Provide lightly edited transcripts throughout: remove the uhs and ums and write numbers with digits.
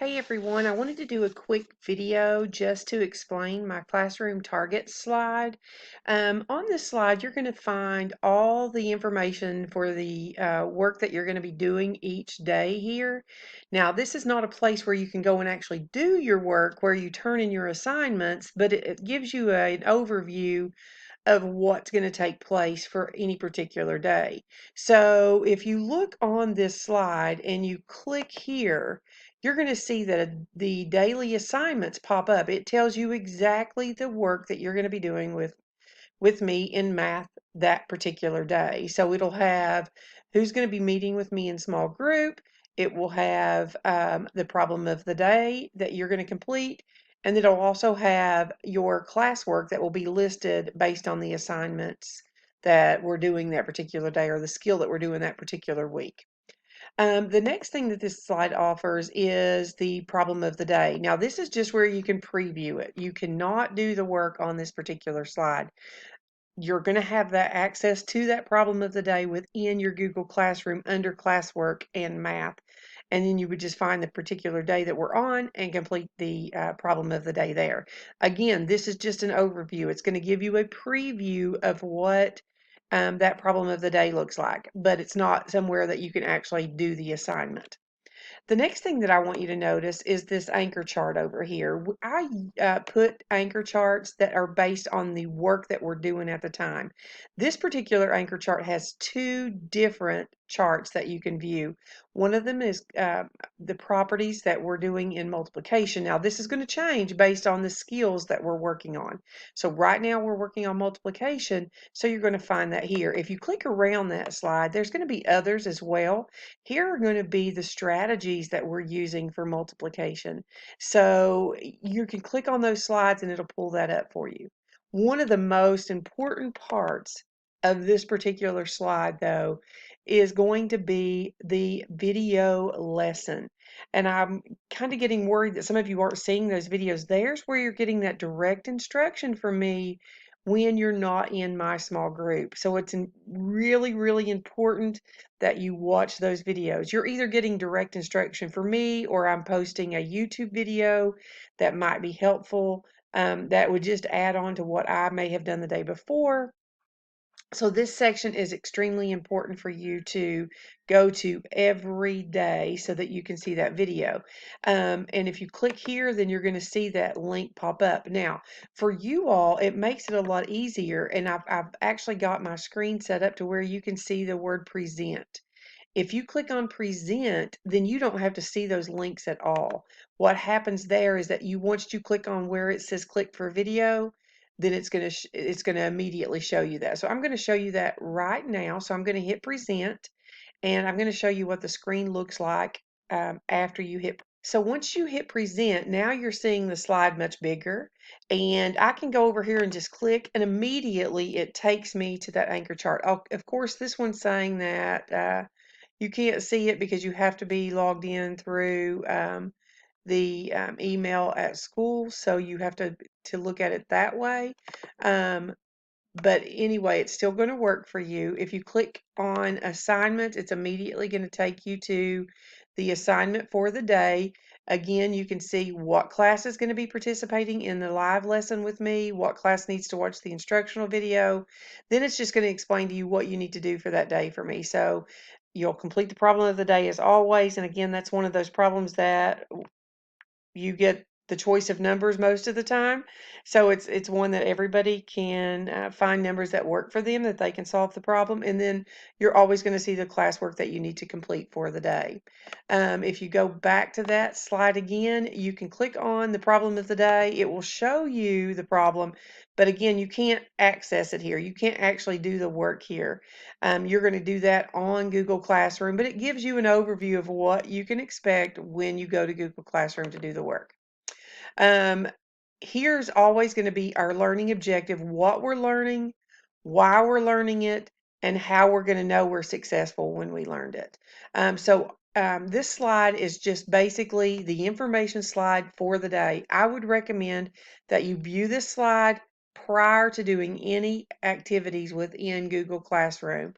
Hey everyone, I wanted to do a quick video just to explain my classroom target slide. On this slide, you're going to find all the information for the work that you're going to be doing each day here. Now, this is not a place where you can go and actually do your work, where you turn in your assignments, but it gives you an overview of what's going to take place for any particular day. So if you look on this slide and you click here, you're going to see that the daily assignments pop up. It tells you exactly the work that you're going to be doing with me in math that particular day. So it'll have who's going to be meeting with me in small group. It will have the problem of the day that you're going to complete. And it'll also have your classwork that will be listed based on the assignments that we're doing that particular day or the skill that we're doing that particular week. The next thing that this slide offers is the problem of the day. Now, this is just where you can preview it. You cannot do the work on this particular slide. You're going to have that access to that problem of the day within your Google Classroom under classwork and math. And then you would just find the particular day that we're on and complete the problem of the day there. Again, this is just an overview. It's going to give you a preview of what that problem of the day looks like, but it's not somewhere that you can actually do the assignment. The next thing that I want you to notice is this anchor chart over here. I put anchor charts that are based on the work that we're doing at the time. This particular anchor chart has two different charts that you can view. One of them is the properties that we're doing in multiplication. Now, this is going to change based on the skills that we're working on. So right now we're working on multiplication, so you're going to find that here. If you click around that slide, there's going to be others as well. Here are going to be the strategies that we're using for multiplication. So you can click on those slides and it'll pull that up for you. One of the most important parts of this particular slide, though, is going to be the video lesson. And I'm kind of getting worried that some of you aren't seeing those videos. There's where you're getting that direct instruction from me when you're not in my small group. So it's really, really important that you watch those videos. You're either getting direct instruction from me or I'm posting a YouTube video that might be helpful, that would just add on to what I may have done the day before. So this section is extremely important for you to go to every day so that you can see that video. And if you click here, then you're going to see that link pop up. Now, for you all, it makes it a lot easier. And I've actually got my screen set up to where you can see the word present. If you click on present, then you don't have to see those links at all. What happens there is that once you click on where it says click for video, then it's going to immediately show you that. So I'm going to show you that right now. So I'm going to hit present and I'm going to show you what the screen looks like after you hit. So once you hit present, now you're seeing the slide much bigger, and I can go over here and just click and immediately it takes me to that anchor chart. Oh, of course, this one's saying that you can't see it because you have to be logged in through the email at school, so you have to look at it that way. Um, but anyway, it's still going to work for you. If you click on assignment, it's immediately going to take you to the assignment for the day. Again, you can see what class is going to be participating in the live lesson with me, what class needs to watch the instructional video. Then it's just going to explain to you what you need to do for that day for me. So you'll complete the problem of the day as always. And again, that's one of those problems that you get the choice of numbers most of the time. So it's one that everybody can find numbers that work for them, that they can solve the problem. And then you're always going to see the classwork that you need to complete for the day. If you go back to that slide again, you can click on the problem of the day. It will show you the problem, but again, you can't access it here. You can't actually do the work here. You're going to do that on Google Classroom, but it gives you an overview of what you can expect when you go to Google Classroom to do the work. Um, Here's always going to be our learning objective, what we're learning, why we're learning it, and how we're going to know we're successful when we learned it. This slide is just basically the information slide for the day. I would recommend that you view this slide prior to doing any activities within Google Classroom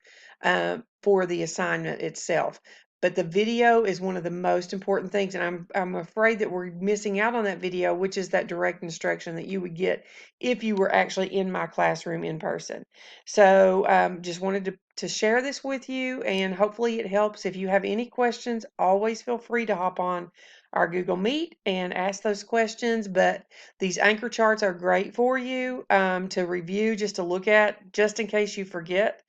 for the assignment itself. But the video is one of the most important things, and I'm afraid that we're missing out on that video, which is that direct instruction that you would get if you were actually in my classroom in person. So just wanted to share this with you, and hopefully it helps. If you have any questions, always feel free to hop on our Google Meet and ask those questions. But these anchor charts are great for you to review, just to look at, just in case you forget.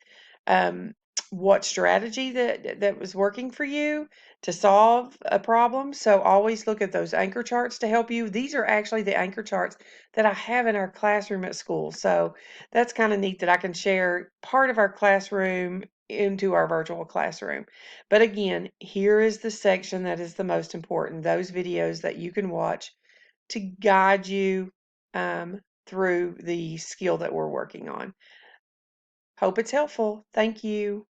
Um, what strategy that was working for you to solve a problem. So always look at those anchor charts to help you. These are actually the anchor charts that I have in our classroom at school. So that's kind of neat that I can share part of our classroom into our virtual classroom. But again, here is the section that is the most important, those videos that you can watch to guide you through the skill that we're working on. Hope it's helpful. Thank you.